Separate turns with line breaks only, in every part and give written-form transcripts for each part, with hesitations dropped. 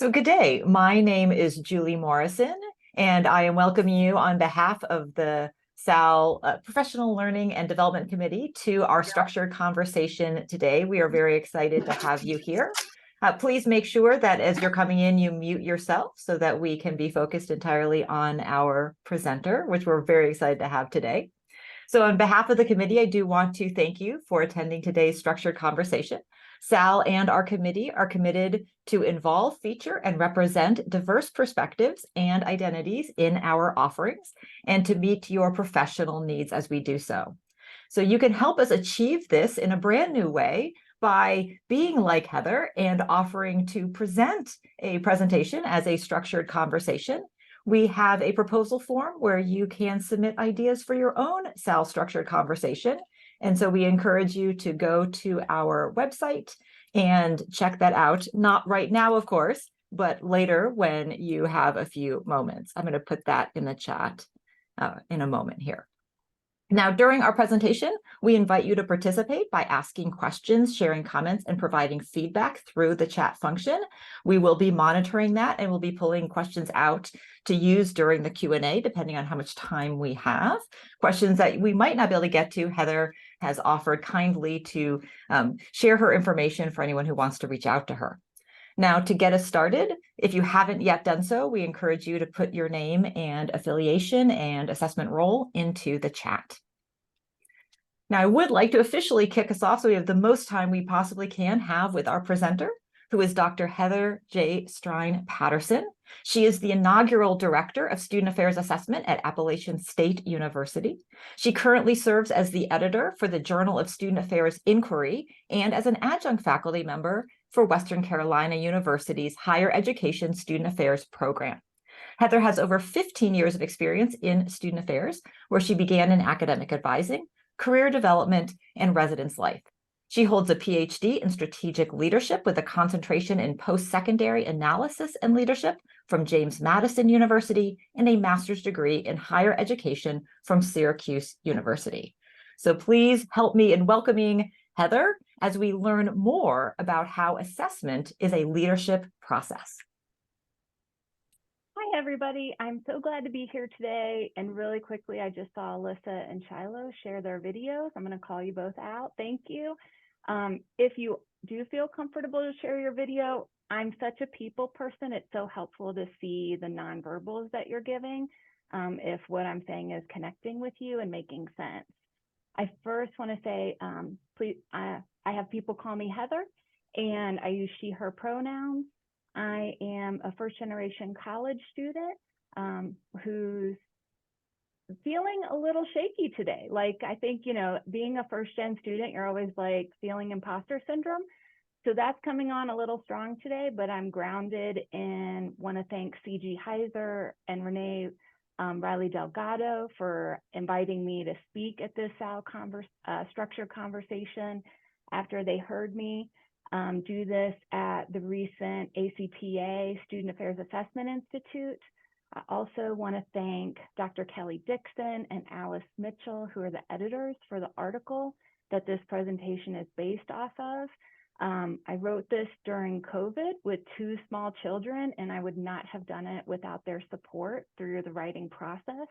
So good day. My name is Julie Morrison, and I am welcoming you on behalf of the SAL Professional Learning and Development Committee to our structured conversation today. We are very excited to have you here. Please make sure that as you're coming in, you mute yourself so that we can be focused entirely on our presenter, which we're very excited to have today. So on behalf of the committee, I do want to thank you for attending today's structured conversation. SAL and our committee are committed to involve, feature, and represent diverse perspectives and identities in our offerings and to meet your professional needs as we do so. So you can help us achieve this in a brand new way by being like Heather and offering to present a presentation as a structured conversation. We have a proposal form where you can submit ideas for your own SAL structured conversation. And so we encourage you to go to our website and check that out. Not right now, of course, but later when you have a few moments. I'm going to put that in the chat in a moment here. Now, during our presentation, we invite you to participate by asking questions, sharing comments, and providing feedback through the chat function. We will be monitoring that and we'll be pulling questions out to use during the Q&A, depending on how much time we have. Questions that we might not be able to get to, Heather has offered kindly to share her information for anyone who wants to reach out to her. Now, to get us started, if you haven't yet done so, we encourage you to put your name and affiliation and assessment role into the chat. Now, I would like to officially kick us off so we have the most time we possibly can have with our presenter, who is Dr. Heather J. Strine Patterson. She is the inaugural Director of Student Affairs Assessment at Appalachian State University. She currently serves as the editor for the Journal of Student Affairs Inquiry and as an adjunct faculty member for Western Carolina University's Higher Education Student Affairs program. Heather has over 15 years of experience in student affairs, where she began in academic advising, career development, and residence life. She holds a PhD in strategic leadership with a concentration in post-secondary analysis and leadership from James Madison University and a master's degree in higher education from Syracuse University. So please help me in welcoming Heather as we learn more about how assessment is a leadership process.
Hi, everybody. I'm so glad to be here today. And really quickly, I just saw Alyssa and Shiloh share their videos. I'm going to call you both out. Thank you. If you do feel comfortable to share your video, I'm such a people person. It's so helpful to see the nonverbals that you're giving if what I'm saying is connecting with you and making sense. I first want to say, please, I have people call me Heather, and I use she, her pronouns. I am a first-generation college student who's feeling a little shaky today. Like, I think, you know, being a first-gen student, you're always like feeling imposter syndrome. So that's coming on a little strong today, but I'm grounded and want to thank C.G. Heiser and Renee Riley Delgado for inviting me to speak at this SAL structured conversation after they heard me do this at the recent ACPA Student Affairs Assessment Institute. I also want to thank Dr. Kelly Dixon and Alice Mitchell, who are the editors for the article that this presentation is based off of. I wrote this during COVID with 2 small children, and I would not have done it without their support through the writing process.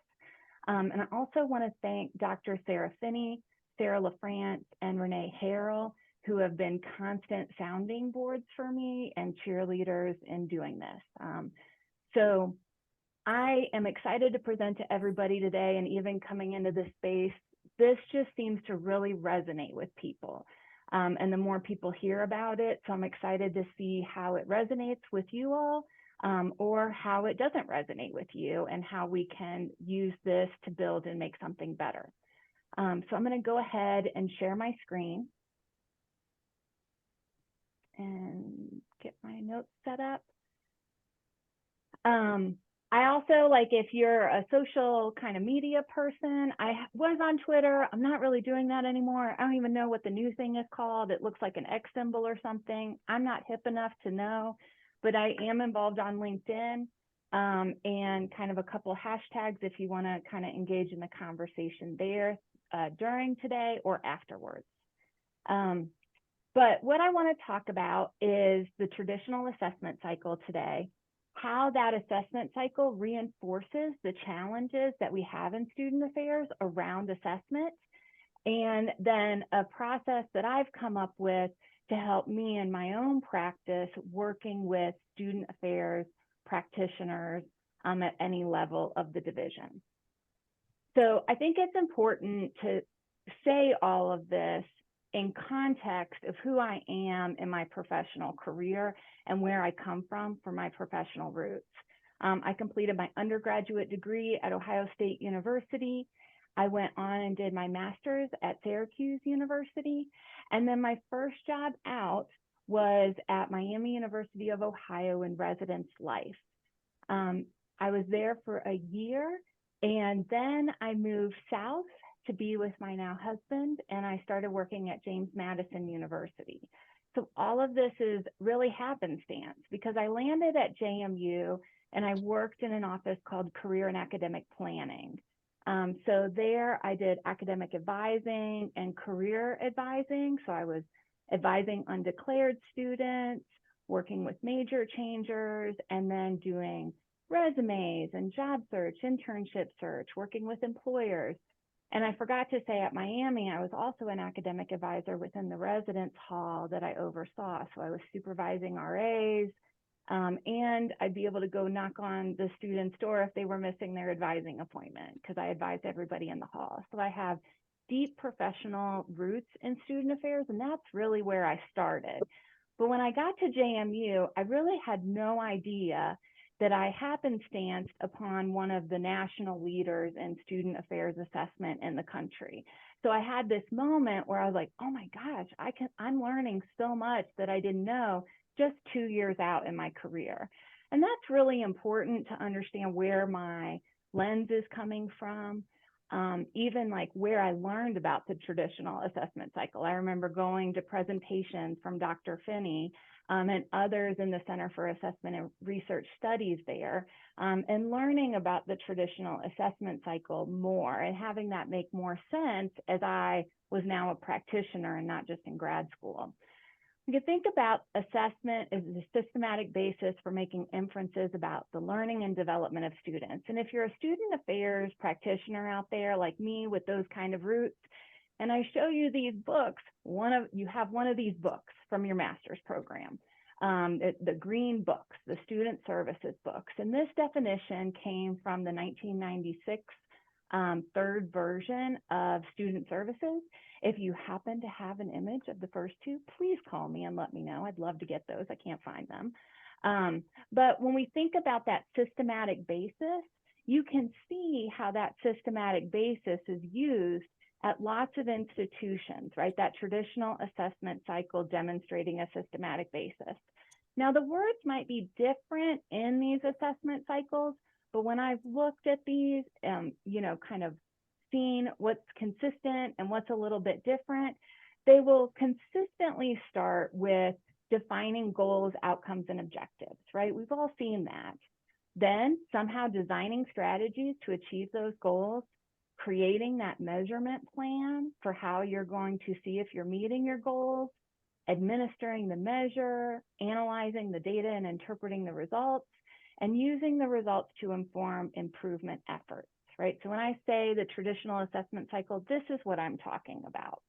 And I also want to thank Dr. Sarah Finney, Sarah LaFrance, and Renee Harrell, who have been constant sounding boards for me and cheerleaders in doing this. So I am excited to present to everybody today, and even coming into this space, this just seems to really resonate with people. And the more people hear about it, so I'm excited to see how it resonates with you all, or how it doesn't resonate with you, and how we can use this to build and make something better. So I'm going to go ahead and share my screen and get my notes set up. I also, like, if you're a social kind of media person, I was on Twitter. I'm not really doing that anymore. I don't even know what the new thing is called. It looks like an X symbol or something. I'm not hip enough to know, but I am involved on LinkedIn and kind of a couple hashtags if you want to kind of engage in the conversation there during today or afterwards. But what I want to talk about is the traditional assessment cycle today, how that assessment cycle reinforces the challenges that we have in student affairs around assessment, and then a process that I've come up with to help me in my own practice working with student affairs practitioners at any level of the division. So I think it's important to say all of this in context of who I am in my professional career and where I come from for my professional roots. I completed my undergraduate degree at Ohio State University. I went on and did my master's at Syracuse University. And then my first job out was at Miami University of Ohio in residence life. I was there for a year, and then I moved south to be with my now husband, and I started working at James Madison University. So all of this is really happenstance because I landed at JMU and I worked in an office called Career and Academic Planning. So there I did academic advising and career advising. So I was advising undeclared students, working with major changers, and then doing resumes and job search, internship search, working with employers. And I forgot to say at Miami, I was also an academic advisor within the residence hall that I oversaw. So I was supervising RAs, and I'd be able to go knock on the student's door if they were missing their advising appointment because I advised everybody in the hall. So I have deep professional roots in student affairs, and that's really where I started. But when I got to JMU, I really had no idea that I happenstanced upon one of the national leaders in student affairs assessment in the country. So I had this moment where I was like, oh my gosh, I'm learning so much that I didn't know just 2 years out in my career. And that's really important to understand where my lens is coming from, even like where I learned about the traditional assessment cycle. I remember going to presentations from Dr. Finney and others in the Center for Assessment and Research Studies there, and learning about the traditional assessment cycle more and having that make more sense as I was now a practitioner and not just in grad school. You can think about assessment as a systematic basis for making inferences about the learning and development of students. And if you're a student affairs practitioner out there like me with those kind of roots, and I show you these books, you have one of these books from your master's program, the green books, the student services books. And this definition came from the 1996 third version of student services. If you happen to have an image of the first two, please call me and let me know. I'd love to get those. I can't find them. But when we think about that systematic basis, you can see how that systematic basis is used at lots of institutions, right? That traditional assessment cycle demonstrating a systematic basis. Now, the words might be different in these assessment cycles, but when I've looked at these, kind of seen what's consistent and what's a little bit different, they will consistently start with defining goals, outcomes, and objectives, right? We've all seen that. Then somehow designing strategies to achieve those goals, creating that measurement plan for how you're going to see if you're meeting your goals, administering the measure, analyzing the data and interpreting the results, and using the results to inform improvement efforts, right? So when I say the traditional assessment cycle, this is what I'm talking about.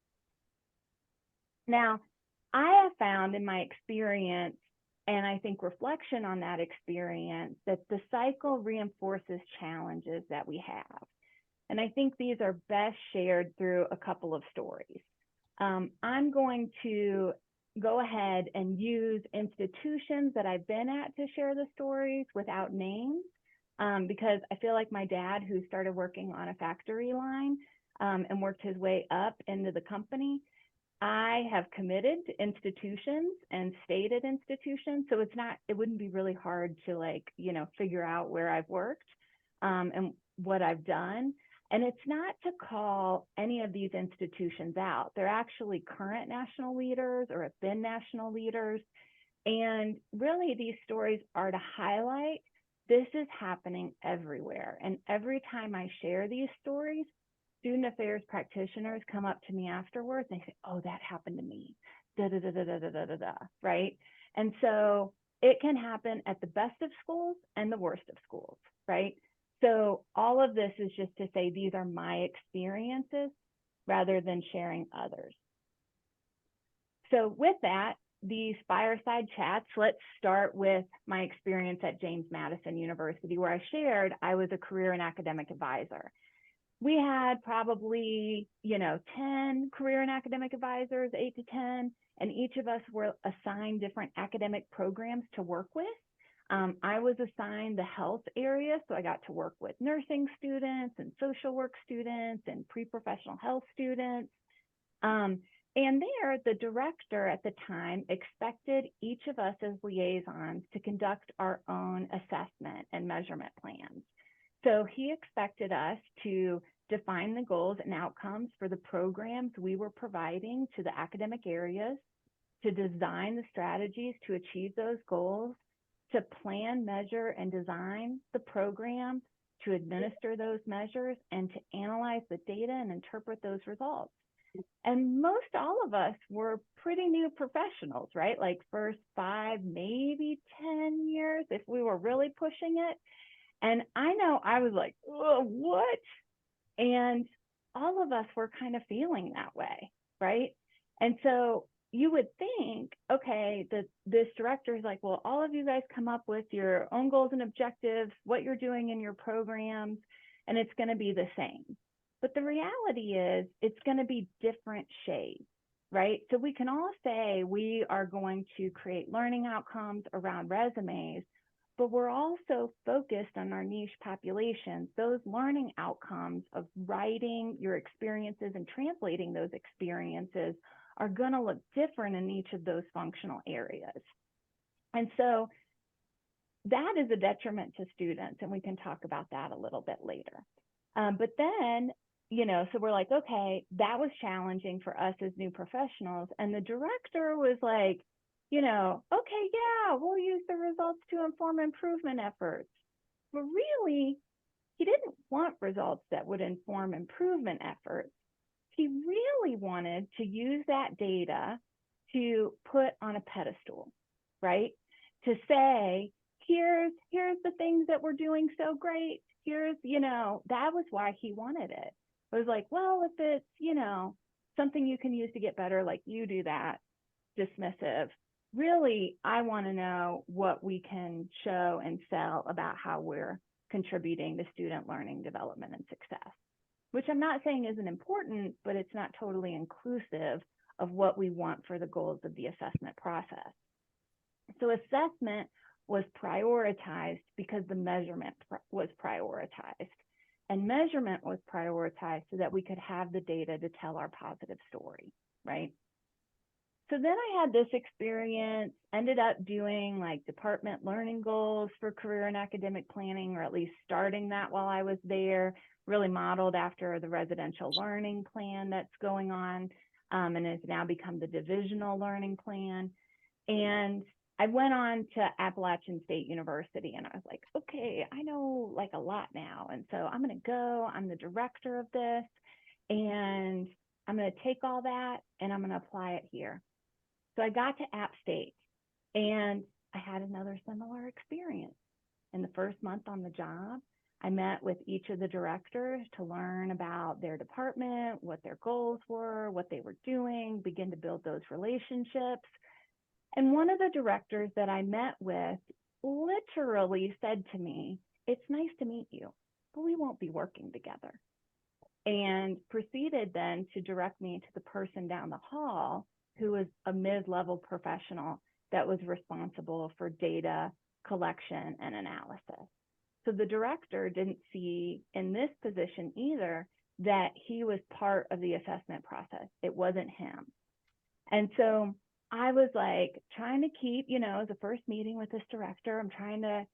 Now, I have found in my experience, and I think reflection on that experience, that the cycle reinforces challenges that we have. And I think these are best shared through a couple of stories. I'm going to go ahead and use institutions that I've been at to share the stories without names, because I feel like my dad, who started working on a factory line and worked his way up into the company, I have committed to institutions and stayed at institutions. So it wouldn't be really hard to figure out where I've worked and what I've done. And it's not to call any of these institutions out. They're actually current national leaders or have been national leaders. And really these stories are to highlight this is happening everywhere. And every time I share these stories, student affairs practitioners come up to me afterwards and they say, oh, that happened to me. da da da da da da da da da, right? And so it can happen at the best of schools and the worst of schools, right? So all of this is just to say these are my experiences rather than sharing others. So with that, these fireside chats, let's start with my experience at James Madison University, where I shared I was a career and academic advisor. We had probably, 10 career and academic advisors, 8 to 10, and each of us were assigned different academic programs to work with. I was assigned the health area, so I got to work with nursing students and social work students and pre-professional health students. And there, the director at the time expected each of us as liaisons to conduct our own assessment and measurement plans. So he expected us to define the goals and outcomes for the programs we were providing to the academic areas, to design the strategies to achieve those goals, to plan, measure, and design the programs, to administer those measures, and to analyze the data and interpret those results. And most all of us were pretty new professionals, right? Like first 5, maybe 10 years, if we were really pushing it. And I know I was like, oh, what? And all of us were kind of feeling that way, right? And so you would think, okay, this director is like, well, all of you guys come up with your own goals and objectives, what you're doing in your programs, and it's going to be the same. But the reality is it's going to be different shades, right? So we can all say we are going to create learning outcomes around resumes, but we're also focused on our niche populations. Those learning outcomes of writing your experiences and translating those experiences are going to look different in each of those functional areas. And so that is a detriment to students, and we can talk about that a little bit later. But then, so we're like, okay, that was challenging for us as new professionals. And the director was like, okay, yeah, we'll use the results to inform improvement efforts. But really, he didn't want results that would inform improvement efforts. He really wanted to use that data to put on a pedestal, right? To say, here's the things that we're doing so great. Here's, that was why he wanted it. It was like, well, if it's, something you can use to get better, like you do that, dismissive. Really, I want to know what we can show and sell about how we're contributing to student learning, development, and success, which I'm not saying isn't important, but it's not totally inclusive of what we want for the goals of the assessment process. So assessment was prioritized because the measurement was prioritized. And measurement was prioritized so that we could have the data to tell our positive story, right? So then I had this experience, ended up doing like department learning goals for career and academic planning, or at least starting that while I was there, really modeled after the residential learning plan that's going on, and has now become the divisional learning plan. And I went on to Appalachian State University, and I was like, okay, I know like a lot now. And so I'm going to go, I'm the director of this, and I'm going to take all that and I'm going to apply it here. So I got to App State, and I had another similar experience. In the first month on the job, I met with each of the directors to learn about their department, what their goals were, what they were doing, begin to build those relationships. And one of the directors that I met with literally said to me, "It's nice to meet you, but we won't be working together." And proceeded then to direct me to the person down the hall who was a mid-level professional that was responsible for data collection and analysis. So the director didn't see in this position either that he was part of the assessment process. It wasn't him. And so I was like trying to keep, the first meeting with this director, I'm trying to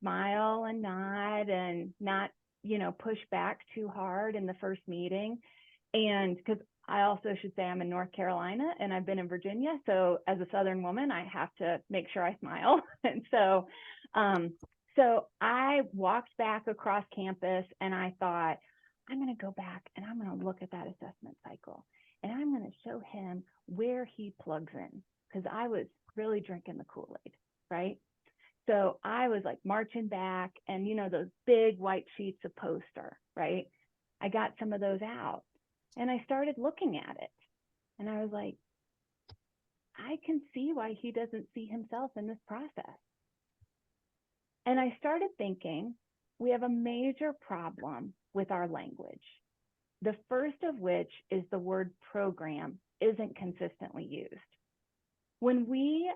smile and nod and not, push back too hard in the first meeting. And because I also should say I'm in North Carolina and I've been in Virginia. So as a Southern woman, I have to make sure I smile. And so I walked back across campus and I thought, I'm going to go back and I'm going to look at that assessment cycle. and I'm going to show him where he plugs in, because I was really drinking the Kool-Aid, right? So I was like marching back, and those big white sheets of poster, right? I got some of those out, and I started looking at it, and I was like, I can see why he doesn't see himself in this process. And I started thinking, we have a major problem with our language. The first of which is the word program isn't consistently used. When we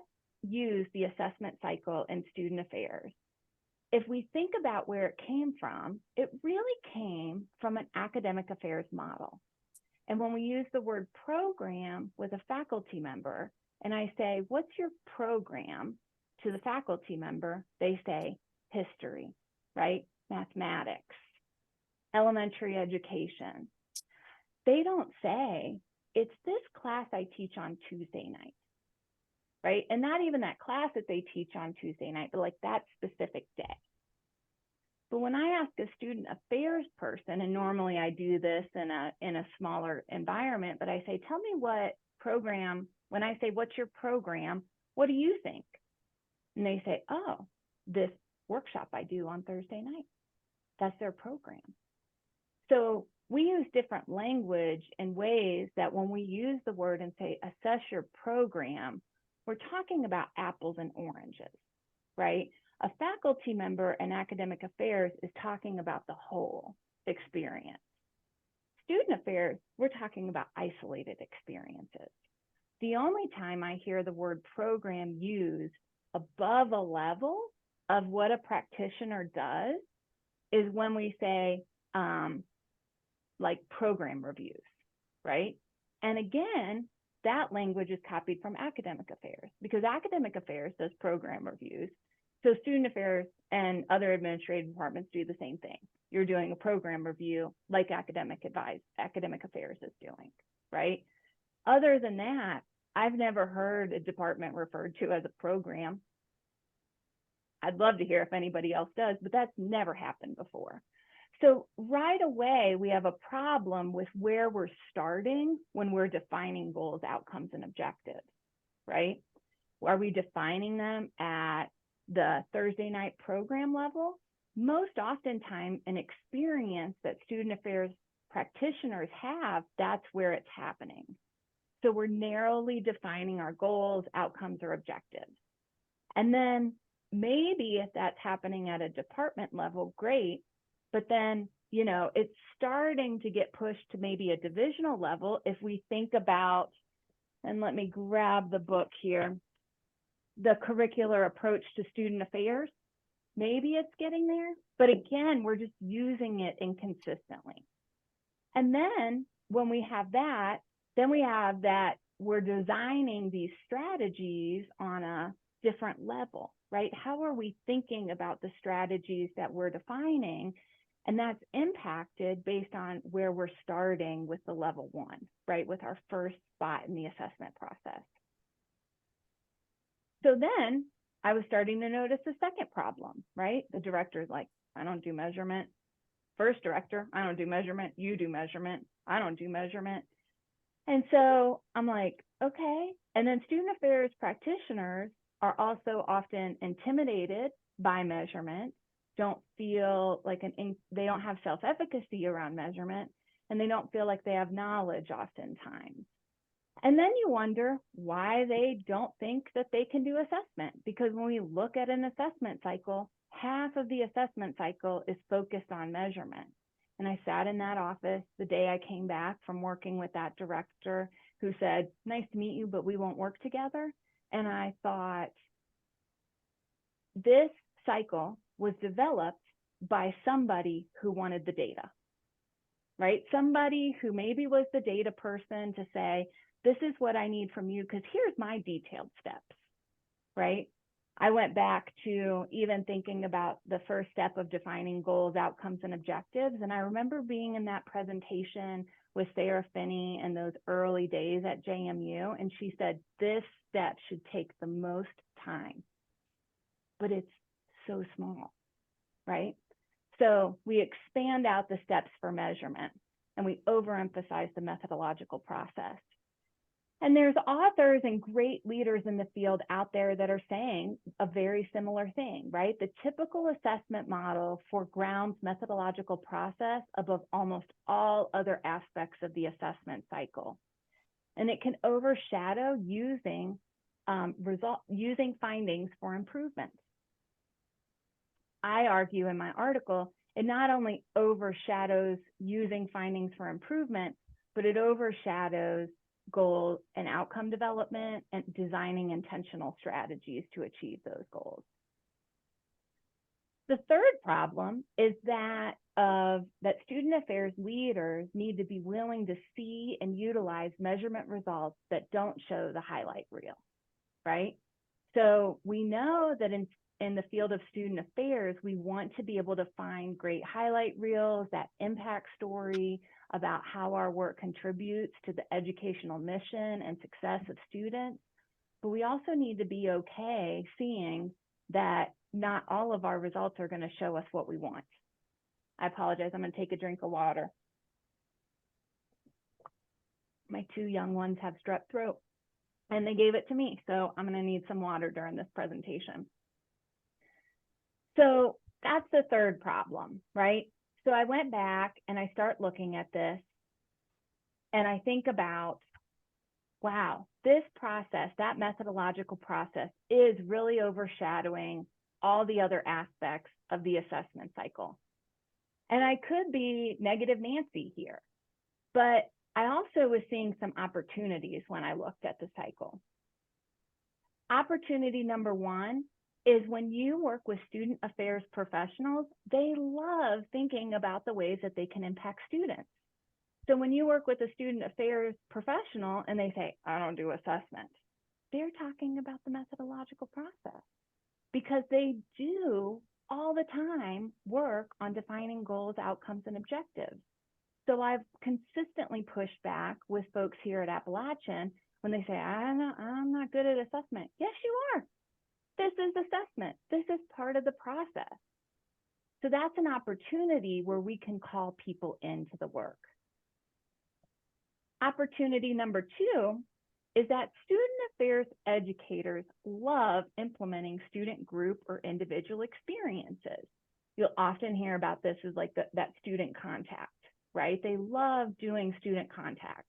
use the assessment cycle in student affairs, if we think about where it came from, it really came from an academic affairs model. And when we use the word program with a faculty member, and I say, what's your program to the faculty member, they say history, right? Mathematics, elementary education. They don't say, it's this class I teach on Tuesday night, right? And not even that class that they teach on Tuesday night, but like that specific day. But when I ask a student affairs person, and normally I do this in a smaller environment, but I say, tell me what program, when I say, what's your program, what do you think? And they say, oh, this workshop I do on Thursday night. That's their program. So we use different language in ways that when we use the word and say, assess your program, we're talking about apples and oranges, right? A faculty member in academic affairs is talking about the whole experience. Student affairs, we're talking about isolated experiences. The only time I hear the word program used above a level of what a practitioner does is when we say like program reviews, right? And again, that language is copied from academic affairs, because academic affairs does program reviews. So student affairs and other administrative departments do the same thing. You're doing a program review like academic affairs is doing, right? Other than that, I've never heard a department referred to as a program. I'd love to hear if anybody else does, but that's never happened before. So right away, we have a problem with where we're starting when we're defining goals, outcomes, and objectives, right? Are we defining them at the Thursday night program level? Most oftentimes, an experience that student affairs practitioners have, that's where it's happening. So we're narrowly defining our goals, outcomes, or objectives. And then maybe if that's happening at a department level, great. But then, it's starting to get pushed to maybe a divisional level if we think about, and let me grab the book here, the curricular approach to student affairs. Maybe it's getting there, but again, we're just using it inconsistently. And then when we have that, then we have that we're designing these strategies on a different level, right? How are we thinking about the strategies that we're defining? And that's impacted based on where we're starting with the level one, right? With our first spot in the assessment process. So then I was starting to notice a second problem, right? The director's like, I don't do measurement. First director, I don't do measurement. You do measurement. I don't do measurement. And so I'm like, okay. And then student affairs practitioners are also often intimidated by measurement, don't feel like they don't have self-efficacy around measurement, and they don't feel like they have knowledge oftentimes. And then you wonder why they don't think that they can do assessment, because when we look at an assessment cycle, half of the assessment cycle is focused on measurement. And I sat in that office the day I came back from working with that director who said, nice to meet you, but we won't work together. And I thought, this cycle was developed by somebody who wanted the data, right? Somebody who maybe was the data person to say, this is what I need from you, because here's my detailed steps, right? I went back to even thinking about the first step of defining goals, outcomes, and objectives. And I remember being in that presentation with Sarah Finney in those early days at JMU. And she said, this step should take the most time, but it's so small, right? So we expand out the steps for measurement. and we overemphasize the methodological process. And there's authors and great leaders in the field out there that are saying a very similar thing, right? The typical assessment model foregrounds methodological process above almost all other aspects of the assessment cycle. And it can overshadow using findings for improvements. I argue in my article, it not only overshadows using findings for improvement, but it overshadows goal and outcome development and designing intentional strategies to achieve those goals. The third problem is that student affairs leaders need to be willing to see and utilize measurement results that don't show the highlight reel, right? So we know that in the field of student affairs, we want to be able to find great highlight reels, that impact story about how our work contributes to the educational mission and success of students. But we also need to be okay seeing that not all of our results are going to show us what we want. I apologize, I'm going to take a drink of water. My 2 young ones have strep throat, and they gave it to me, so I'm going to need some water during this presentation. So that's the third problem, right? So I went back and I start looking at this, and I think about, wow, this process, that methodological process is really overshadowing all the other aspects of the assessment cycle. And I could be negative Nancy here, but I also was seeing some opportunities when I looked at the cycle. Opportunity number 1 is when you work with student affairs professionals, they love thinking about the ways that they can impact students. So when you work with a student affairs professional and they say, I don't do assessment, they're talking about the methodological process because they do all the time work on defining goals, outcomes, and objectives. So I've consistently pushed back with folks here at Appalachian when they say, I'm not good at assessment. Yes, you are. This is assessment. This is part of the process. So that's an opportunity where we can call people into the work. Opportunity number 2 is that student affairs educators love implementing student group or individual experiences. You'll often hear about this as like that student contact, right? They love doing student contact.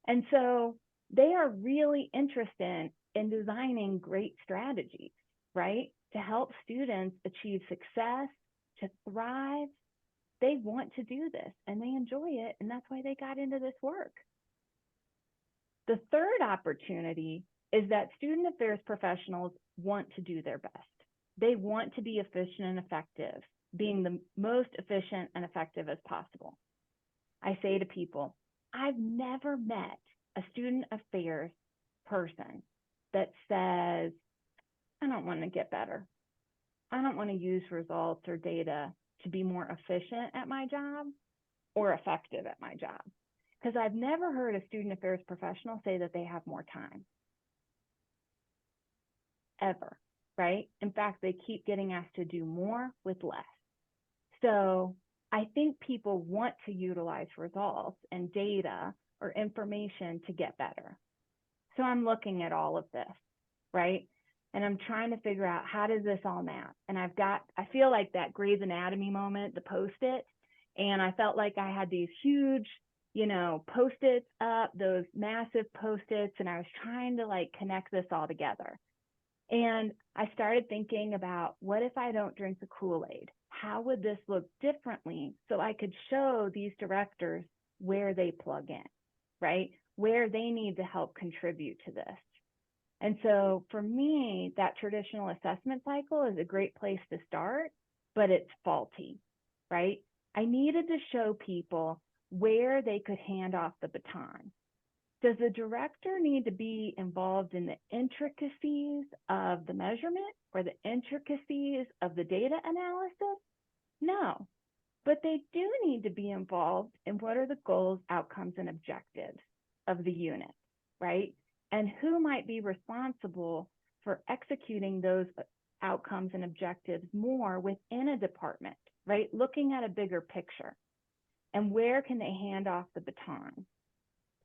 And so they are really interested in designing great strategies, right? To help students achieve success, to thrive. They want to do this and they enjoy it, and that's why they got into this work. The third opportunity is that student affairs professionals want to do their best. They want to be efficient and effective, being the most efficient and effective as possible. I say to people, I've never met a student affairs person that says, I don't want to get better. I don't want to use results or data to be more efficient at my job or effective at my job. Because I've never heard a student affairs professional say that they have more time. Ever, right? In fact, they keep getting asked to do more with less. So I think people want to utilize results and data or information to get better. So I'm looking at all of this, right? And I'm trying to figure out, how does this all map? And I feel like that Grey's Anatomy moment, the Post-it, and I felt like I had these huge, Post-its up, those massive Post-its, and I was trying to like connect this all together. And I started thinking about, what if I don't drink the Kool-Aid? How would this look differently so I could show these directors where they plug in, right? Where they need to help contribute to this. And so for me, that traditional assessment cycle is a great place to start, but it's faulty, right? I needed to show people where they could hand off the baton. Does the director need to be involved in the intricacies of the measurement or the intricacies of the data analysis? No, but they do need to be involved in what are the goals, outcomes, and objectives of the unit, right? And who might be responsible for executing those outcomes and objectives more within a department, right? Looking at a bigger picture. and where can they hand off the baton?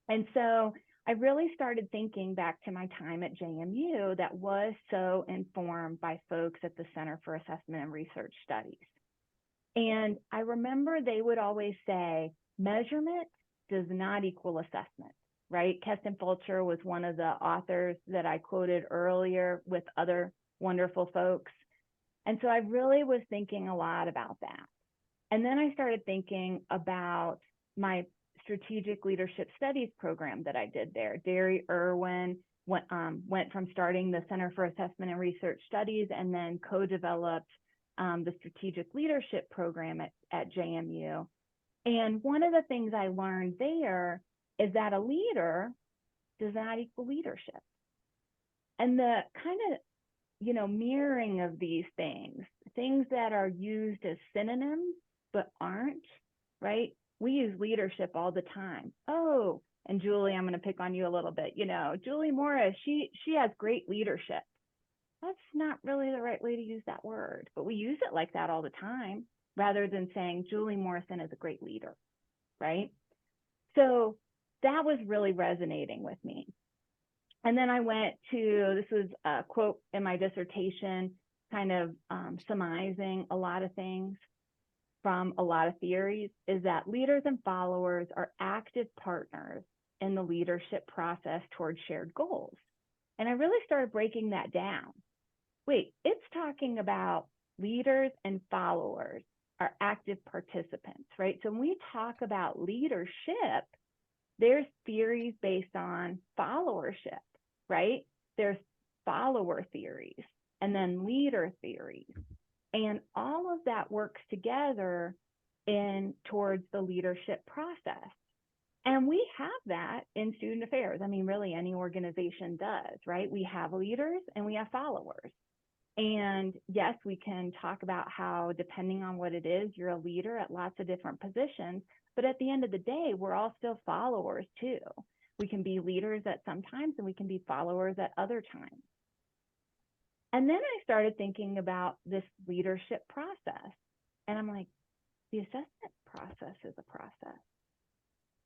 And so I really started thinking back to my time at JMU that was so informed by folks at the Center for Assessment and Research Studies. And I remember they would always say, measurement does not equal assessment, right? Keston Fulcher was one of the authors that I quoted earlier with other wonderful folks. And so I really was thinking a lot about that. And then I started thinking about my strategic leadership studies program that I did there. Derry Irwin went from starting the Center for Assessment and Research Studies and then co-developed the strategic leadership program at JMU. And one of the things I learned there is that a leader does not equal leadership. And the kind of, mirroring of these things that are used as synonyms but aren't, right? We use leadership all the time. Oh, and Julie, I'm going to pick on you a little bit. Julie Morris, she has great leadership. That's not really the right way to use that word, but we use it like that all the time rather than saying Julie Morrison is a great leader, right? So that was really resonating with me. And then I went to, this was a quote in my dissertation, kind of surmising a lot of things from a lot of theories, is that leaders and followers are active partners in the leadership process towards shared goals. And I really started breaking that down. Wait, it's talking about leaders and followers are active participants, right? So when we talk about leadership, there's theories based on followership, right? There's follower theories and then leader theories. And all of that works together towards the leadership process. And we have that in student affairs. I mean, really any organization does, right? We have leaders and we have followers. And yes, we can talk about how, depending on what it is, you're a leader at lots of different positions. But at the end of the day, we're all still followers too. We can be leaders at some times and we can be followers at other times. And then I started thinking about this leadership process. And I'm like, the assessment process is a process.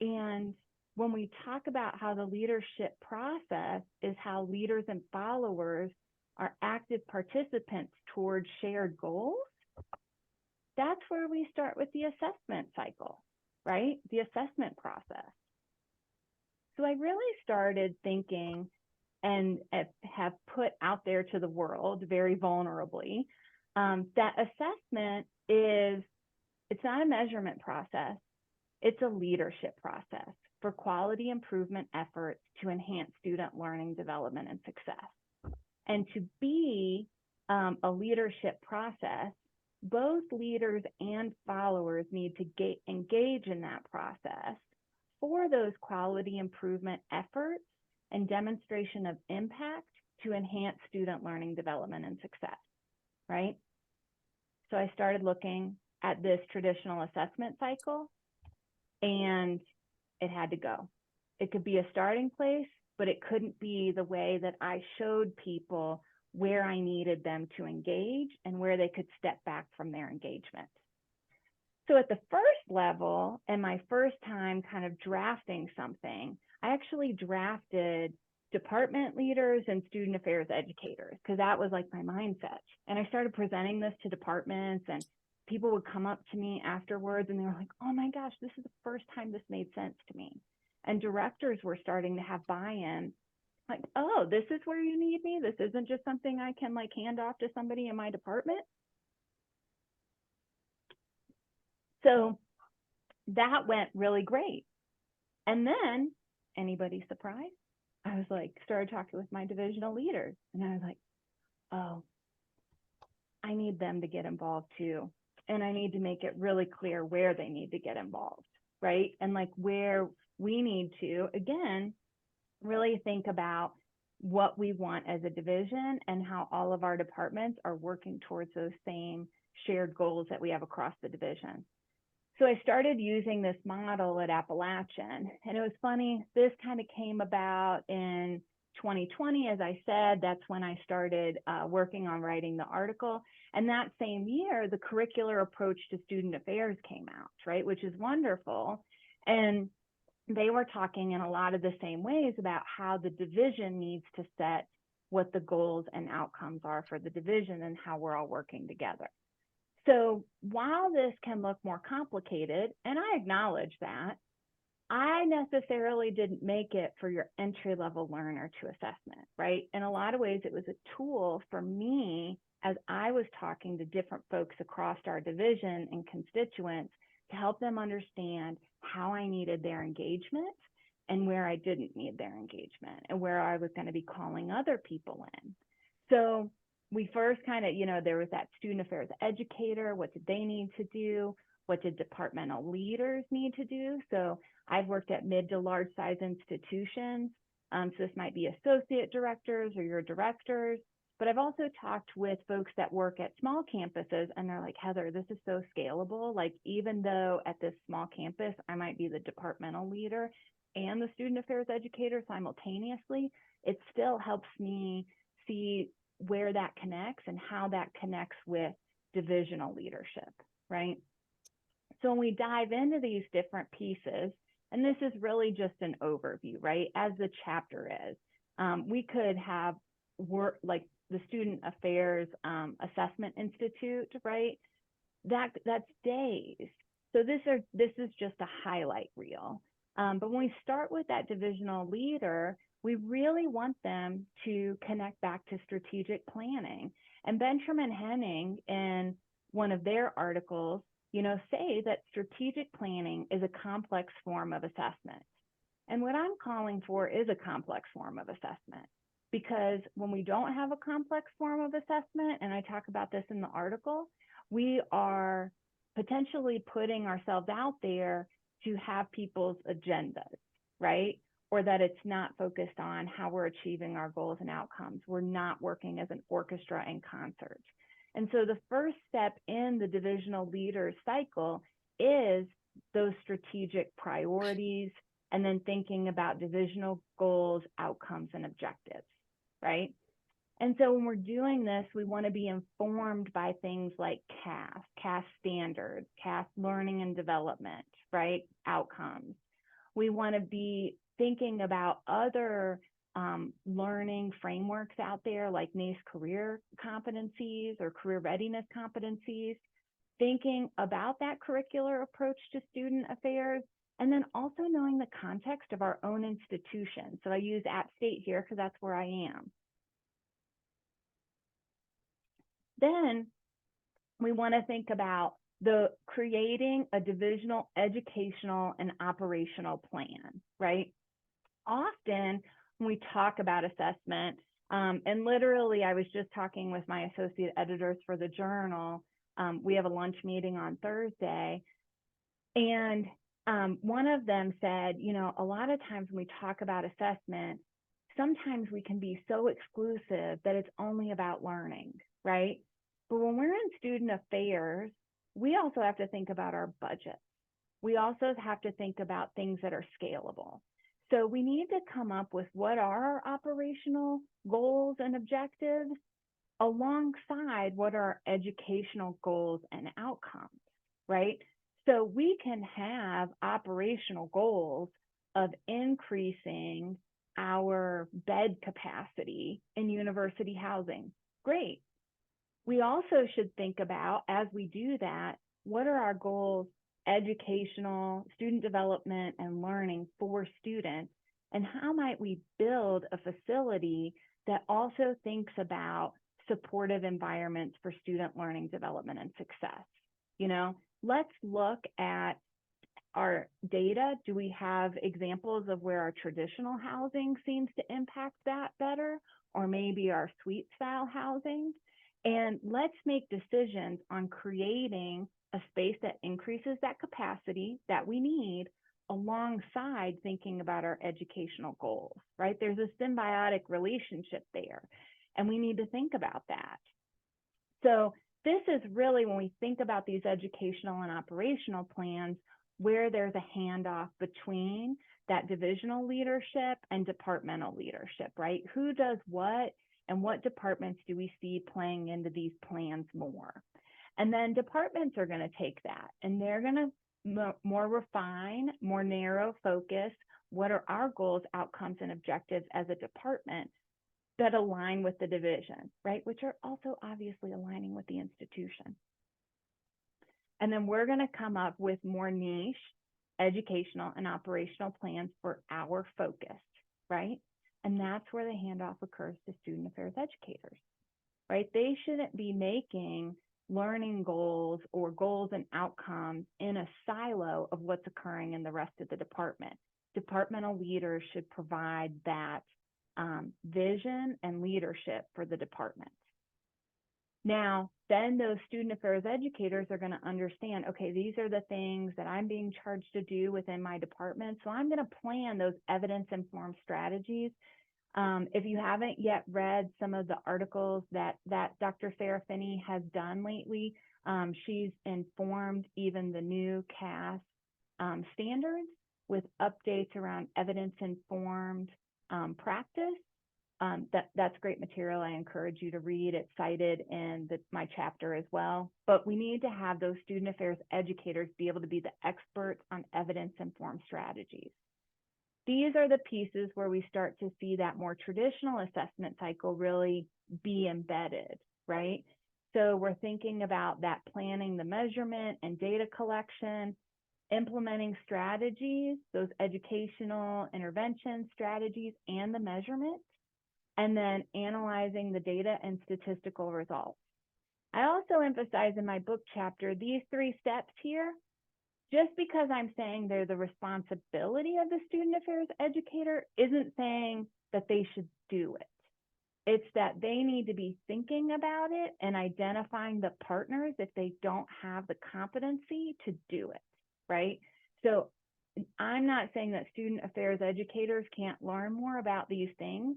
And when we talk about how the leadership process is how leaders and followers are active participants towards shared goals, that's where we start with the assessment cycle, right? The assessment process. So I really started thinking and have put out there to the world very vulnerably that assessment it's not a measurement process, it's a leadership process for quality improvement efforts to enhance student learning, development, and success. And to be a leadership process, both leaders and followers need to engage in that process for those quality improvement efforts and demonstration of impact to enhance student learning, development, and success, right? So I started looking at this traditional assessment cycle, and it had to go. It could be a starting place, but it couldn't be the way that I showed people where I needed them to engage and where they could step back from their engagement. So at the first level, and my first time kind of drafting something, I actually drafted department leaders and student affairs educators, because that was like my mindset. And I started presenting this to departments, and people would come up to me afterwards and they were like, oh my gosh, this is the first time this made sense to me. And directors were starting to have buy-in, like, oh, this is where you need me? This isn't just something I can like hand off to somebody in my department? So that went really great. And then, anybody surprised? I was like, started talking with my divisional leaders, and I was like, oh, I need them to get involved too. And I need to make it really clear where they need to get involved, right? And like where we need to, again, really think about what we want as a division and how all of our departments are working towards those same shared goals that we have across the division. So I started using this model at Appalachian, and it was funny, this kind of came about in 2020, as I said, that's when I started working on writing the article. And that same year, the curricular approach to student affairs came out, right, which is wonderful. And they were talking in a lot of the same ways about how the division needs to set what the goals and outcomes are for the division and how we're all working together. So while this can look more complicated, and I acknowledge that, I necessarily didn't make it for your entry-level learner to assessment, right? In a lot of ways, it was a tool for me as I was talking to different folks across our division and constituents to help them understand how I needed their engagement and where I didn't need their engagement and where I was going to be calling other people in. So we first kind of, there was that student affairs educator. What did they need to do? What did departmental leaders need to do? So I've worked at mid to large size institutions. So this might be associate directors or your directors, but I've also talked with folks that work at small campuses and they're like, Heather, this is so scalable. Like, even though at this small campus, I might be the departmental leader and the student affairs educator simultaneously, it still helps me see where that connects and how that connects with divisional leadership, right? So when we dive into these different pieces, and this is really just an overview, right? As the chapter is, we could have work like the Student Affairs Assessment Institute, right? That's days. So this is just a highlight reel. But when we start with that divisional leader, we really want them to connect back to strategic planning. And Benjamin and Henning, in one of their articles, say that strategic planning is a complex form of assessment. And what I'm calling for is a complex form of assessment, because when we don't have a complex form of assessment, and I talk about this in the article, we are potentially putting ourselves out there to have people's agendas, right? Or that it's not focused on how we're achieving our goals and outcomes. We're not working as an orchestra in concert. And so the first step in the divisional leader cycle is those strategic priorities, and then thinking about divisional goals, outcomes, and objectives, right? And so when we're doing this, we want to be informed by things like CAS standards, CAS learning and development, right? Outcomes. We want to be thinking about other learning frameworks out there like NACE career competencies or career readiness competencies, thinking about that curricular approach to student affairs, and then also knowing the context of our own institution. So I use App State here because that's where I am. Then we want to think about creating a divisional educational and operational plan, right? Often when we talk about assessment, and literally I was just talking with my associate editors for the journal. We have a lunch meeting on Thursday, and one of them said, a lot of times when we talk about assessment, sometimes we can be so exclusive that it's only about learning, right? But when we're in student affairs, we also have to think about our budget. We also have to think about things that are scalable. So we need to come up with what are our operational goals and objectives alongside what are our educational goals and outcomes, right? So we can have operational goals of increasing our bed capacity in university housing. Great. We also should think about, as we do that, what are our goals, educational, student development, and learning for students, and how might we build a facility that also thinks about supportive environments for student learning, development, and success. Let's look at our data. Do we have examples of where our traditional housing seems to impact that better, or maybe our suite style housing? And let's make decisions on creating a space that increases that capacity that we need alongside thinking about our educational goals, right? There's a symbiotic relationship there, and we need to think about that. So this is really, when we think about these educational and operational plans, where there's a handoff between that divisional leadership and departmental leadership, right? Who does what and what departments do we see playing into these plans more? And then departments are going to take that and they're going to more refine, more narrow focus. What are our goals, outcomes, and objectives as a department that align with the division, right? Which are also obviously aligning with the institution. And then we're going to come up with more niche educational and operational plans for our focus, right? And that's where the handoff occurs to student affairs educators, right? They shouldn't be making learning goals or goals and outcomes in a silo of what's occurring in the rest of the department. Departmental leaders should provide that vision and leadership for the department. Now, then those student affairs educators are going to understand, okay, these are the things that I'm being charged to do within my department. So I'm going to plan those evidence-informed strategies. If you haven't yet read some of the articles that Dr. Sarah Finney has done lately, she's informed even the new CAS standards with updates around evidence-informed practice. That's great material. I encourage you to read. It's cited in my chapter as well. But we need to have those student affairs educators be able to be the experts on evidence-informed strategies. These are the pieces where we start to see that more traditional assessment cycle really be embedded, right? So we're thinking about that planning, the measurement and data collection, implementing strategies, those educational intervention strategies and the measurement, and then analyzing the data and statistical results. I also emphasize in my book chapter, these 3 steps here, just because I'm saying they're the responsibility of the student affairs educator isn't saying that they should do it. It's that they need to be thinking about it and identifying the partners if they don't have the competency to do it, right? So I'm not saying that student affairs educators can't learn more about these things,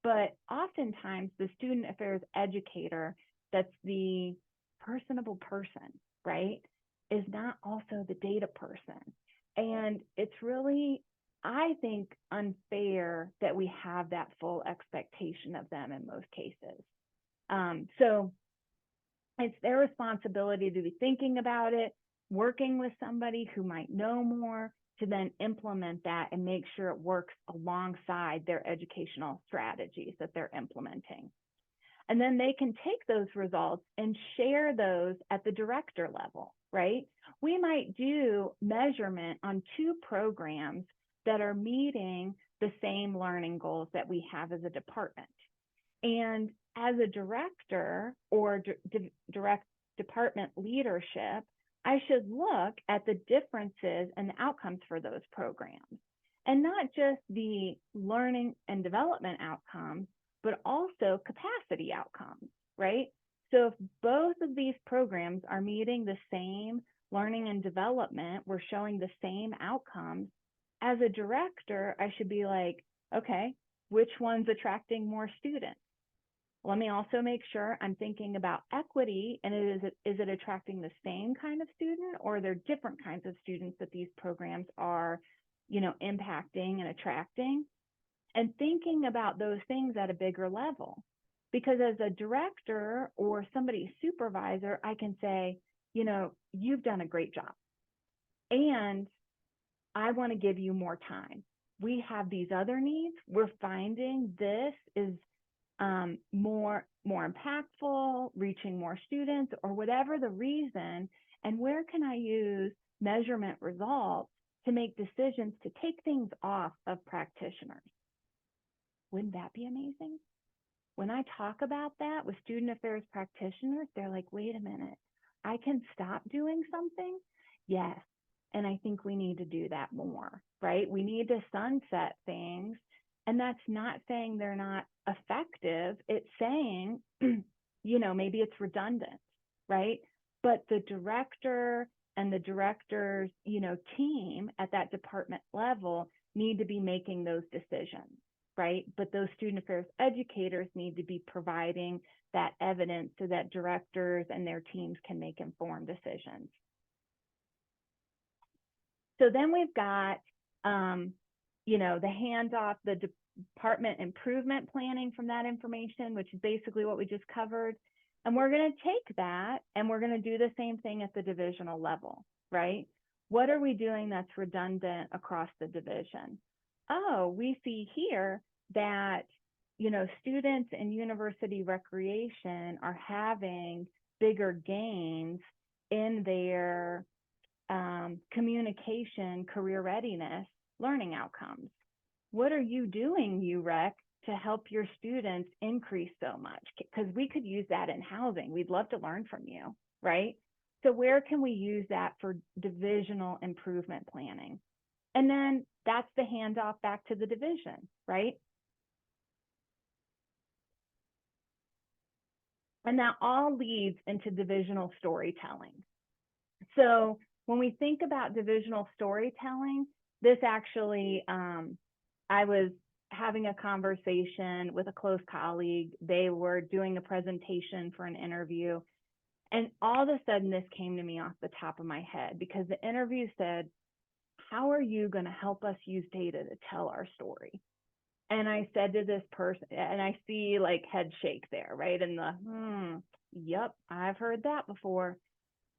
but oftentimes the student affairs educator that's the personable person, right, is not also the data person. And it's really, I think, unfair that we have that full expectation of them in most cases. So it's their responsibility to be thinking about it, working with somebody who might know more to then implement that and make sure it works alongside their educational strategies that they're implementing. And then they can take those results and share those at the director level, right? We might do measurement on 2 programs that are meeting the same learning goals that we have as a department. And as a director or direct department leadership, I should look at the differences and the outcomes for those programs, and not just the learning and development outcomes, but also capacity outcomes, right? So if both of these programs are meeting the same learning and development, we're showing the same outcomes, as a director, I should be like, okay, which one's attracting more students? Let me also make sure I'm thinking about equity, and is it attracting the same kind of student, or are there different kinds of students that these programs are, impacting and attracting? And thinking about those things at a bigger level. Because as a director or somebody's supervisor, I can say, you've done a great job, and I want to give you more time. We have these other needs. We're finding this is more impactful, reaching more students, or whatever the reason, and where can I use measurement results to make decisions to take things off of practitioners? Wouldn't that be amazing? When I talk about that with student affairs practitioners, they're like, wait a minute, I can stop doing something? Yes, and I think we need to do that more, right? We need to sunset things. And that's not saying they're not effective. It's saying, maybe it's redundant, right? But the director and the director's, team at that department level need to be making those decisions, right? But those student affairs educators need to be providing that evidence so that directors and their teams can make informed decisions. So then we've got the handoff, the department improvement planning from that information, which is basically what we just covered. And we're going to take that and we're going to do the same thing at the divisional level, right? What are we doing that's redundant across the division? Oh, we see here that, students in university recreation are having bigger gains in their communication, career readiness, learning outcomes. What are you doing, UREC, to help your students increase so much? Because we could use that in housing. We'd love to learn from you, right? So where can we use that for divisional improvement planning? And then that's the handoff back to the division, right? And that all leads into divisional storytelling. So when we think about divisional storytelling, this actually, I was having a conversation with a close colleague. They were doing a presentation for an interview. And all of a sudden, this came to me off the top of my head because the interview said, how are you going to help us use data to tell our story? And I said to this person, and I see like head shake there, right? And yep, I've heard that before.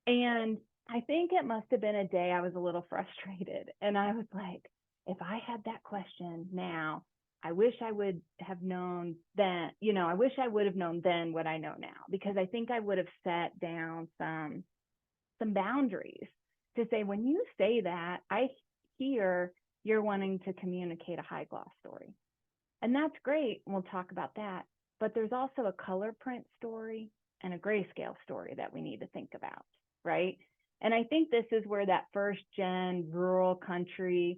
And I think it must have been a day I was a little frustrated. And I was like, if I had that question now, I wish I would have known then, I wish I would have known then what I know now, because I think I would have set down some boundaries to say, when you say that, I hear you're wanting to communicate a high gloss story. And that's great. We'll talk about that. But there's also a color print story and a grayscale story that we need to think about, right? And I think this is where that first gen rural country,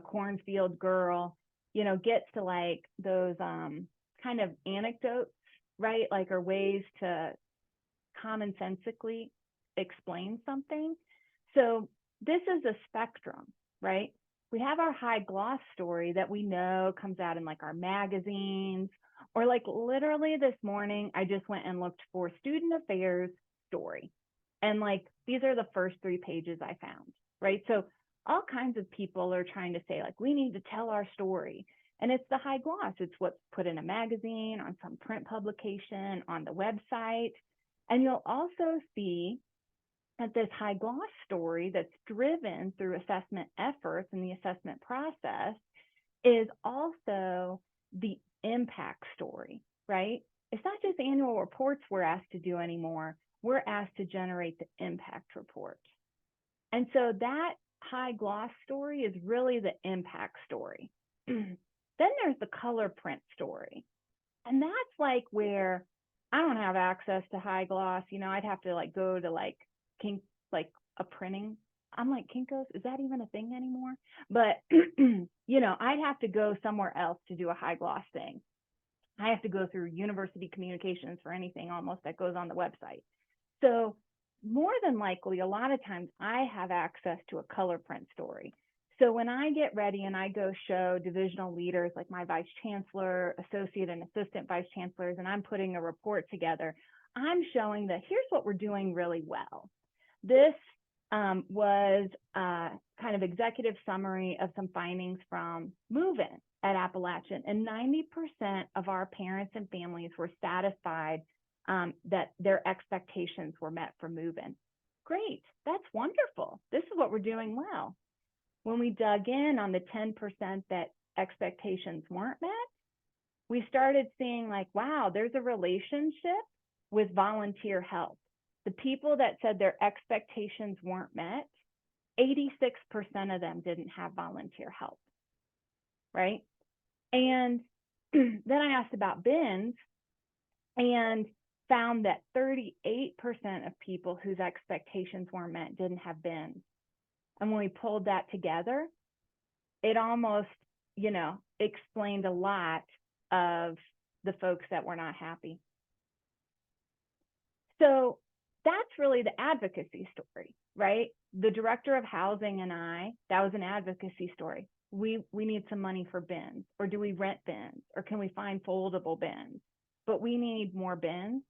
cornfield girl, gets to like those kind of anecdotes, right? Like, are ways to commonsensically explain something. So this is a spectrum, right? We have our high gloss story that we know comes out in like our magazines, or like literally this morning, I just went and looked for student affairs story. And like, these are the first 3 pages I found, right? So all kinds of people are trying to say like, we need to tell our story. And it's the high gloss. It's what's put in a magazine, on some print publication, on the website. And you'll also see that this high gloss story that's driven through assessment efforts and the assessment process is also the impact story, right? It's not just annual reports we're asked to do anymore. We're asked to generate the impact report. And so that high gloss story is really the impact story. Then there's the color print story. And that's like where I don't have access to high gloss. I'd have to like go to like a printing. I'm like, Kinko's, is that even a thing anymore? But, I'd have to go somewhere else to do a high gloss thing. I have to go through university communications for anything almost that goes on the website. So more than likely, a lot of times I have access to a color print story. So when I get ready and I go show divisional leaders like my vice chancellor, associate and assistant vice chancellors, and I'm putting a report together, I'm showing that here's what we're doing really well. This was a kind of executive summary of some findings from Move-In at Appalachian, and 90% of our parents and families were satisfied that their expectations were met for Move-In. Great, that's wonderful. This is what we're doing well. When we dug in on the 10% that expectations weren't met, we started seeing like, wow, there's a relationship with volunteer help. The people that said their expectations weren't met, 86% of them didn't have volunteer help, right? And then I asked about bins and found that 38% of people whose expectations weren't met didn't have bins. And when we pulled that together, it almost, explained a lot of the folks that were not happy. So that's really the advocacy story, right? The director of housing and that was an advocacy story. We need some money for bins, or do we rent bins, or can we find foldable bins? But we need more bins.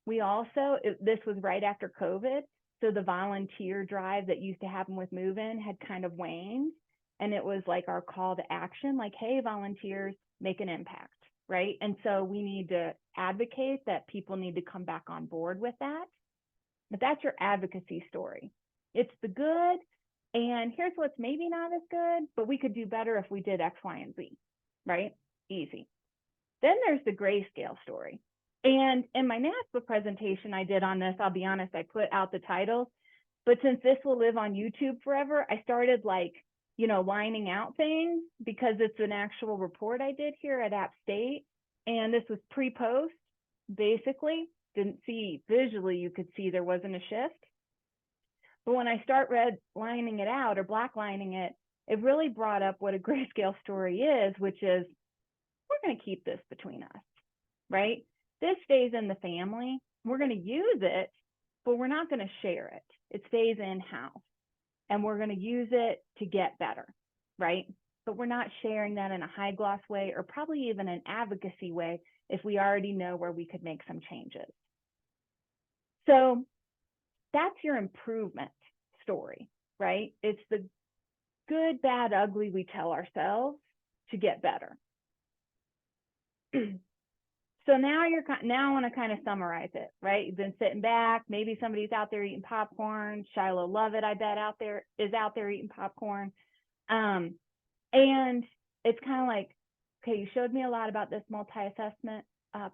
We also, this was right after COVID, so the volunteer drive that used to happen with Move-In had kind of waned. and it was like our call to action, like, hey, volunteers, make an impact, right? And so we need to advocate that people need to come back on board with that. But that's your advocacy story. It's the good, and here's what's maybe not as good, but we could do better if we did X, Y, and Z, right? Easy. Then there's the grayscale story. And in my NASPA presentation I did on this, I'll be honest, I put out the titles, but since this will live on YouTube forever, I started like, lining out things because it's an actual report I did here at App State. And this was pre-post, basically. Didn't see visually, you could see there wasn't a shift. But when I start lining it out or black lining it, it really brought up what a grayscale story is, which is we're going to keep this between us, right? This stays in the family. We're going to use it, but we're not going to share it. It stays in-house, and we're going to use it to get better, right? But we're not sharing that in a high gloss way or probably even an advocacy way if we already know where we could make some changes. So that's your improvement story, right? It's the good, bad, ugly we tell ourselves to get better. So now I want to kind of summarize it, right? You've been sitting back. Maybe somebody's out there eating popcorn. Shiloh Lovett, I bet, is out there eating popcorn. And it's kind of like, okay, you showed me a lot about this multi-assessment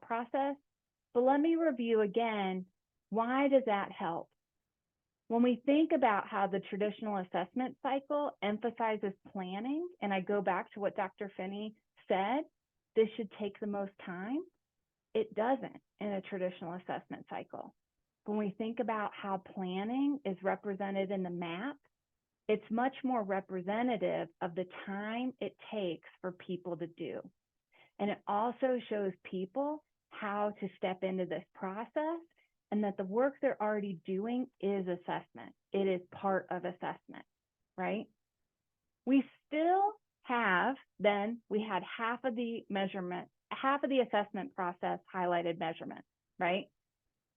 process, but let me review again. Why does that help? When we think about how the traditional assessment cycle emphasizes planning, and I go back to what Dr. Finney said, this should take the most time. It doesn't in a traditional assessment cycle. When we think about how planning is represented in the map, it's much more representative of the time it takes for people to do. And it also shows people how to step into this process and that the work they're already doing is assessment. It is part of assessment, right? We still have, then we had half of the assessment process highlighted measurement, right?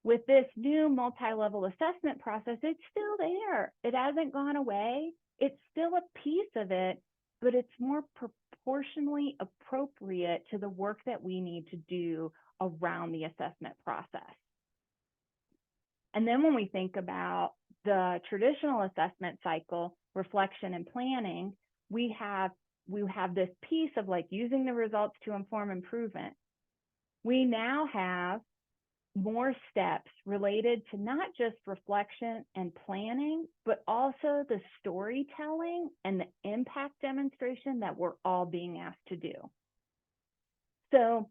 With this new multi-level assessment process, it's still there. It hasn't gone away. It's still a piece of it, but it's more proportionally appropriate to the work that we need to do around the assessment process. And then when we think about the traditional assessment cycle, reflection and planning, we have this piece of like using the results to inform improvement. We now have more steps related to not just reflection and planning, but also the storytelling and the impact demonstration that we're all being asked to do. So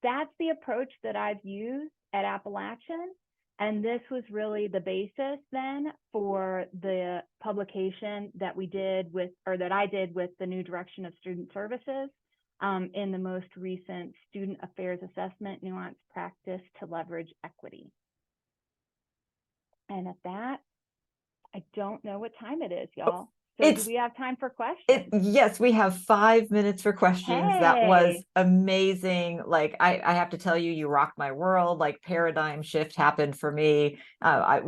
that's the approach that I've used at Appalachian. And this was really the basis then for the publication that we did with, or that I did with the new direction of student services in the most recent student affairs assessment, nuanced practice to leverage equity. And at that, I don't know what time it is, y'all. So do we have time for questions?
Yes, we have 5 minutes for questions.
Hey.
That was amazing. Like, I have to tell you, you rocked my world. Like, paradigm shift happened for me. I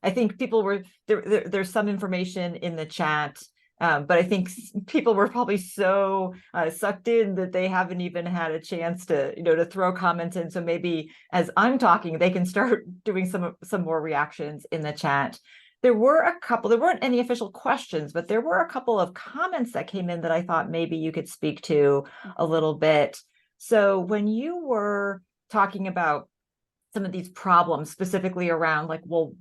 think people were, there's some information in the chat, but I think people were probably so sucked in that they haven't even had a chance to, to throw comments in. So maybe as I'm talking, they can start doing some more reactions in the chat. There weren't any official questions, but there were a couple of comments that came in that I thought maybe you could speak to a little bit. So when you were talking about some of these problems, specifically around like, well,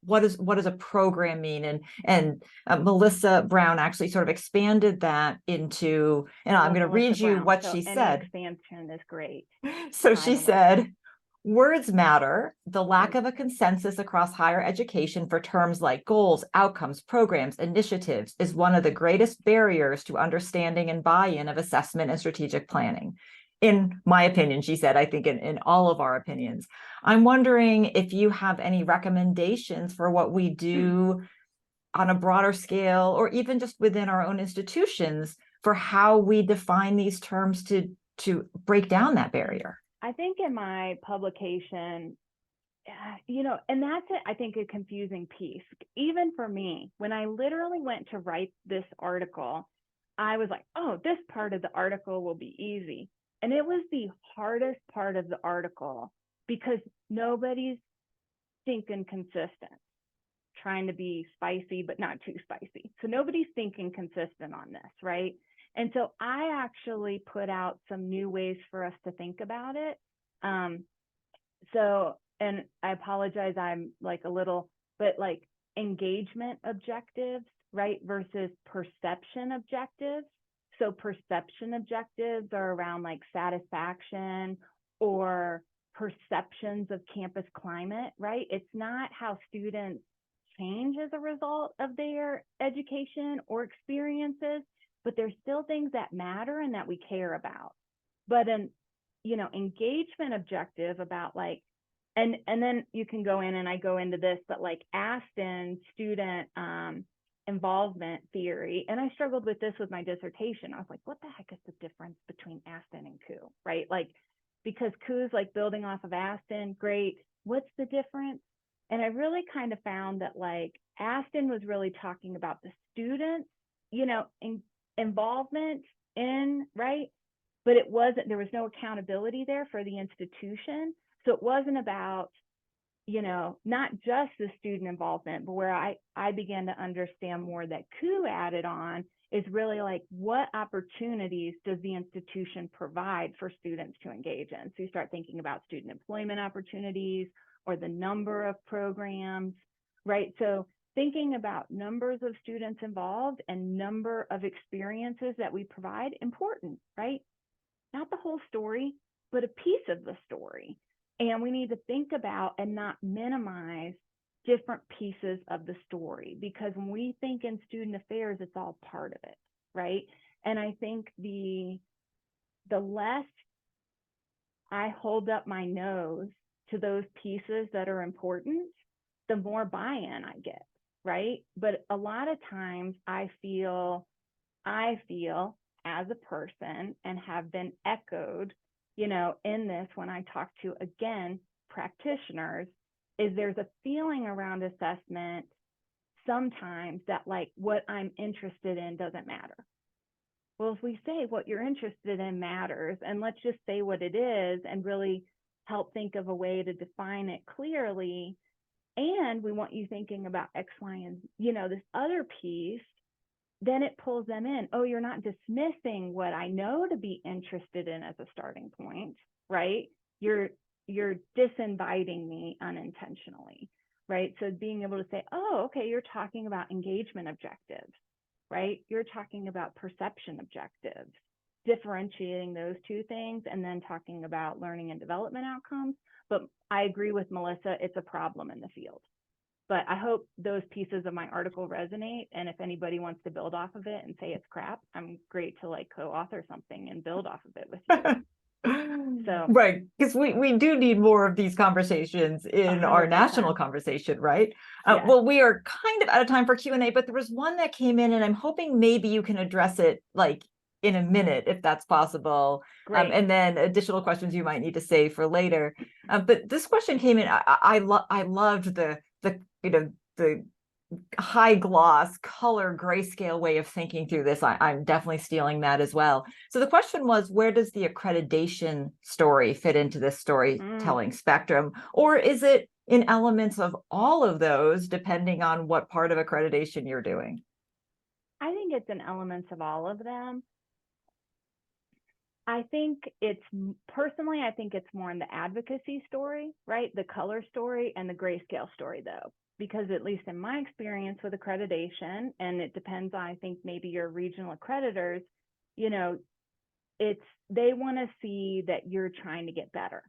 what does a program mean? And Melissa Brown actually sort of expanded that into, and I'm going to read you what she said.
Expansion is great.
So she said, words matter. The lack of a consensus across higher education for terms like goals, outcomes, programs, initiatives is one of the greatest barriers to understanding and buy-in of assessment and strategic planning. In my opinion, she said, I think in all of our opinions. I'm wondering if you have any recommendations for what we do on a broader scale, or even just within our own institutions, for how we define these terms to break down that barrier.
I think in my publication, and that's I think a confusing piece, even for me, when I literally went to write this article, I was like, oh, this part of the article will be easy. And it was the hardest part of the article because nobody's thinking consistent, trying to be spicy, but not too spicy. So nobody's thinking consistent on this, right? And so I actually put out some new ways for us to think about it. And I apologize, I'm like a little, but like engagement objectives, right, versus perception objectives. So perception objectives are around like satisfaction or perceptions of campus climate, right? It's not how students change as a result of their education or experiences, but there's still things that matter and that we care about. But an, engagement objective about like, and then you can go in and I go into this, but like Aston student involvement theory, and I struggled with this with my dissertation. I was like, what the heck is the difference between Aston and Coup, right? Like, because Cou's like building off of Aston, great. What's the difference? And I really kind of found that like Aston was really talking about the students, involvement in, right? But there was no accountability there for the institution. So it wasn't about, not just the student involvement, but where I began to understand more that Coup added on is really like, what opportunities does the institution provide for students to engage in? So you start thinking about student employment opportunities or the number of programs, right? So thinking about numbers of students involved and number of experiences that we provide, important, right? Not the whole story, but a piece of the story. And we need to think about and not minimize different pieces of the story, because when we think in student affairs, it's all part of it, right? And I think the less I hold up my nose to those pieces that are important, the more buy-in I get, right? But a lot of times I feel as a person, and have been echoed, in this when I talk to, again, practitioners, is there's a feeling around assessment sometimes that like what I'm interested in doesn't matter. Well, if we say what you're interested in matters, and let's just say what it is and really help think of a way to define it clearly, and we want you thinking about X, Y, and this other piece, then it pulls them in. Oh, you're not dismissing what I know to be interested in as a starting point, right? You're disinviting me unintentionally, right? So being able to say, oh, okay, you're talking about engagement objectives, right? You're talking about perception objectives, differentiating those two things, and then talking about learning and development outcomes. But I agree with Melissa, it's a problem in the field. But I hope those pieces of my article resonate. And if anybody wants to build off of it and say it's crap, I'm great to like co-author something and build off of it with you. So
right, because we do need more of these conversations in our
100%.
national conversation, right?
Yes.
Well, we are kind of out of time for Q&A, but there was one that came in, and I'm hoping maybe you can address it like in a minute, if that's possible.
Great.
And then additional questions you might need to save for later. But this question came in. I loved the the high gloss color grayscale way of thinking through this. I'm definitely stealing that as well. So the question was, where does the accreditation story fit into this storytelling spectrum? Or is it in elements of all of those, depending on what part of accreditation you're doing?
I think it's in elements of all of them. I think it's more in the advocacy story, right? The color story and the grayscale story, though, because at least in my experience with accreditation, and it depends on, I think, maybe your regional accreditors, they want to see that you're trying to get better.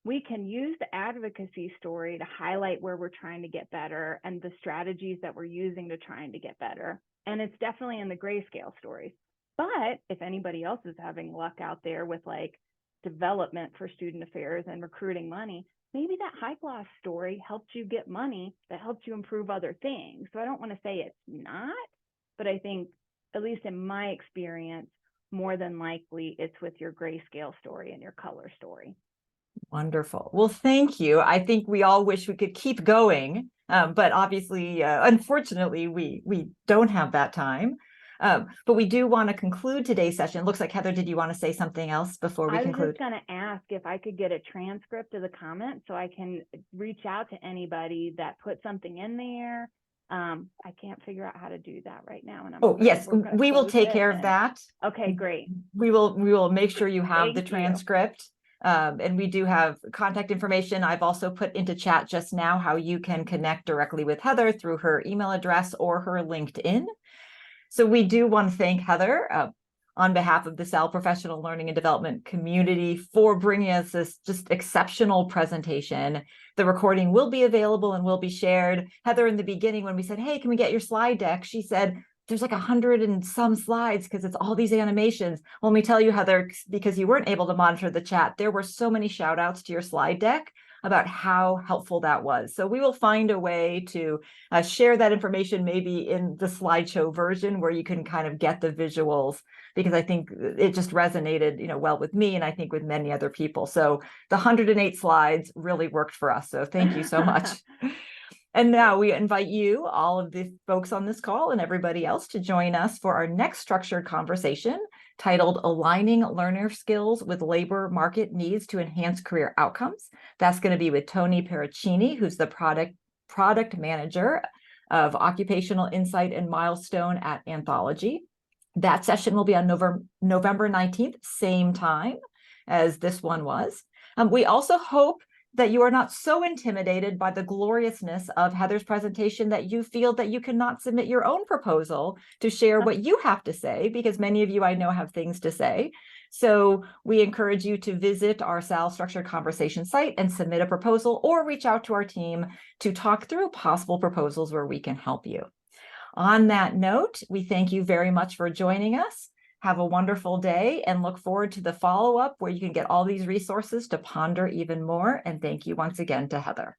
We can use the advocacy story to highlight where we're trying to get better and the strategies that we're using to trying to get better. And it's definitely in the grayscale stories. But if anybody else is having luck out there with like development for student affairs and recruiting money, maybe that high gloss story helped you get money that helped you improve other things. So I don't want to say it's not, but I think, at least in my experience, more than likely it's with your grayscale story and your color story.
Wonderful. Well, thank you. I think we all wish we could keep going, but obviously, unfortunately, we don't have that time. But we do want to conclude today's session. It looks like, Heather, did you want to say something else before we
I was
conclude?
just going to ask if I could get a transcript of the comment so I can reach out to anybody that put something in there. I can't figure out how to do that right now. And
Oh, yes, we will take care of that.
Okay, great.
We will make sure you have the
Thank you.
transcript. And we do have contact information. I've also put into chat just now how you can connect directly with Heather through her email address or her LinkedIn. So we do want to thank Heather on behalf of the SAL Professional Learning and Development community for bringing us this just exceptional presentation. The recording will be available and will be shared. Heather, in the beginning, when we said, hey, can we get your slide deck? She said, there's like 100 and some slides because it's all these animations. Well, let me tell you, Heather, because you weren't able to monitor the chat, there were so many shout outs to your slide deck about how helpful that was. So we will find a way to share that information maybe in the slideshow version where you can kind of get the visuals, because I think it just resonated, well with me and I think with many other people. So the 108 slides really worked for us. So thank you so much. And now we invite you, all of the folks on this call and everybody else, to join us for our next structured conversation titled Aligning Learner Skills with Labor Market Needs to Enhance Career Outcomes. That's going to be with Tony Pericini, who's the product manager of Occupational Insight and Milestone at Anthology. That session will be on November 19th, same time as this one was. We also hope that you are not so intimidated by the gloriousness of Heather's presentation that you feel that you cannot submit your own proposal to share what you have to say, because many of you I know have things to say. So we encourage you to visit our SAL Structured Conversation site and submit a proposal, or reach out to our team to talk through possible proposals where we can help you. On that note, we thank you very much for joining us. Have a wonderful day and look forward to the follow-up where you can get all these resources to ponder even more. And thank you once again to Heather.